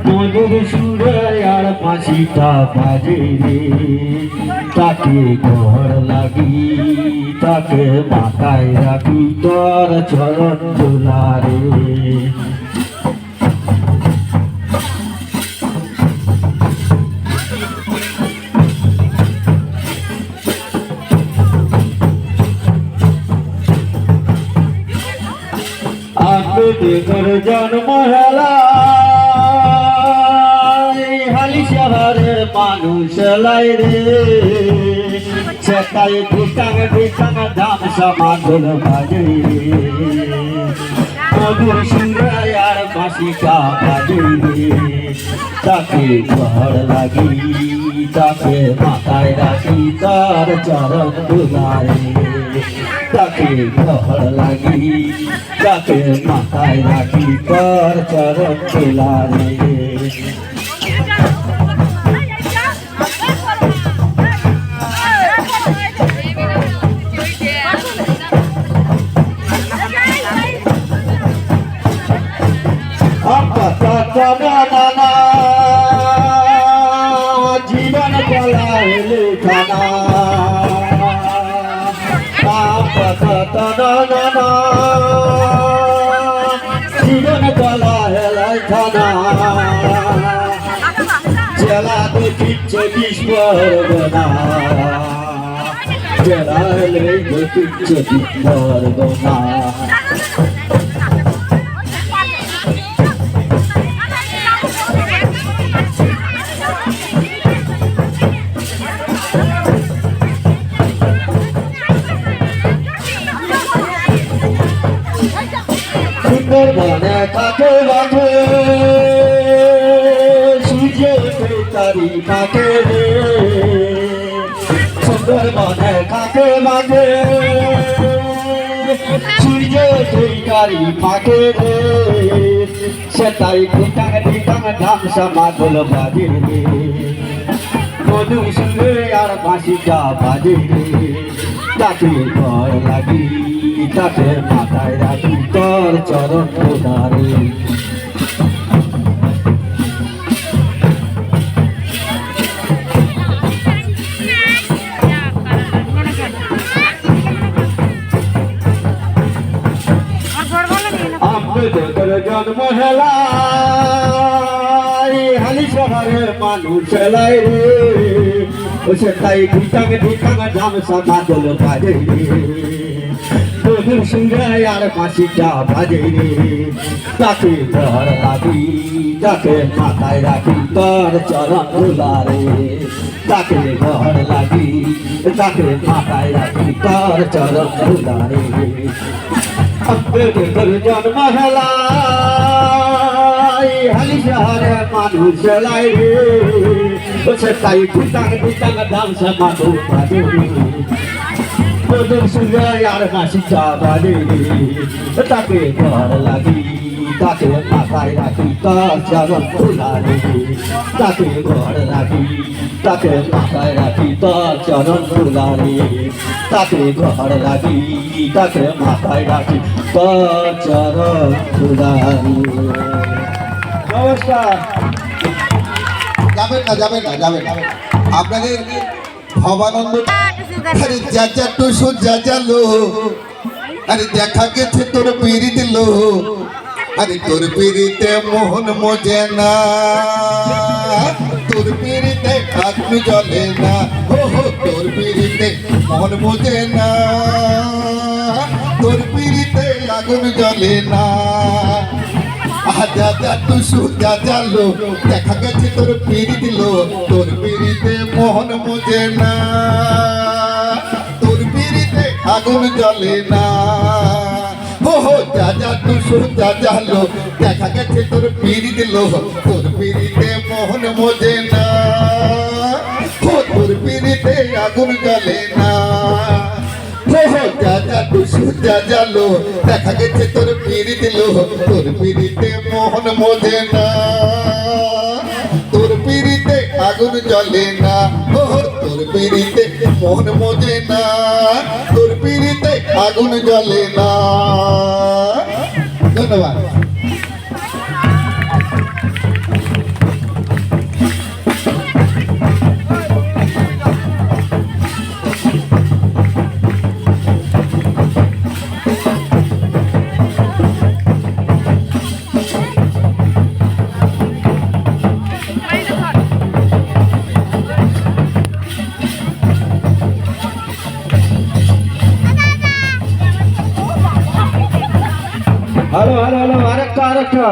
মধুর সুরে আর বাঁশিটা বাজে রে, তাকে ঘর লাগি তাকে মাথায় রাখি তোর চরণ দুলারে। তোর জন্ম হেলা হালি শহরের মানুষ লাই রে, সেটাই ঢিকাং ঢিকাং দাম সমাগল বাজে রে, মধুর সুরে আর বাঁশিটা বাজে রে, তাকে ঘর লাগি তাকে মাথায় রাখি তার চরণ দুলারে। তাকে ঘর লাগি তাকে মাথায় রাখি তার চরণ দুলারে। জীবন কলা লেখানা জীবন কলা লেখানা জেলা দেখিচ্ছে বিস্ফোরণা, জেলা দেখিচ্ছে বিস্ফোরণা। সুন্দরবনে কাকে বাঁধে সূর্য তারি কাকে রে, সুন্দরবনে কাকে বাঁধে সূর্য তারি কাকে রে, সেটাই ঢিকাং ঢিকাং ধাম সমাগল বাজে রে, মধু সুরে আর বাঁশিটা বাজে রে, তাকে ঘর লাগি তাকে মাথায় রাখি তোর চরণ দুলারে। তোর জন্ম হেলা হালি শহরের মানুষ লাই রে, সেটাই ঢিকাং ঢিকাং ধাম সমাগল বাজে রে, মধুর সুরে আর বাঁশিটা বাজে রে, তাকে ঘর লাগি তাকে মাথায় রাখি তোর চরণ দুলারে। তাকে ঘর লাগি তাকে মাথায় রাখি তোর চরণ দুলারে। তোর জন্ম হেলা হালি শহরে মানুষ লাই রে, সেটাই ঢিকাং ঢিকাং ধাম সমাগল বাজে রে, মধুর সুরে আর বাঁশিটা বাজে রে, তাকে ঘর লাগি তাকে মাথায় রাখি তার চরণ দুলারে। তাকে ঘর লাগি তাকে মাথায় রাখি তার চরণ দুলারে। তাকে ঘর লাগি তাকে মাথায় রাখি তার চরণ দুলারে। নমস্কার। যাবেন না যাবেন না যাবেন না, আপনাদের ভবানন্দ আরে চাচা টুসু চাচালো, আরে দেখা গেছে তোর পিড়ি দিল, আরে তোর পিড়িতে মোহন মজে না, তোর পিড়িতে আগুন জ্বলে না, ও তোর পিড়িতে মোহন মজে না, তোর পিড়িতে আগুন জ্বলে না। আজা টুসু চাচালো, দেখা গেছে তোর পিড়ি দিল, তোর পিড়িতে মোহন মজে না, তোর পিড়িতে আগুন জ্বলে না। যা টুসু চাচালো, দেখা গেছে তোর পিড়ি দিল, তোর পিড়িতে মোহন মজে না, তোর পিড়িতে আগুন জ্বলে না। যা টুসু চাচালো, দেখা গেছে তোর পিড়ি দিল, তোর পিড়িতে মোহন মজে না, তোর পিড়িতে আগুন জ্বলে না, তোর পিড়িতে মোহন মজে না, তোর পিড়িতে আগুন জ্বলে না। ধন্যবাদ। হ্যালো হ্যালো হ্যালো আরেকটা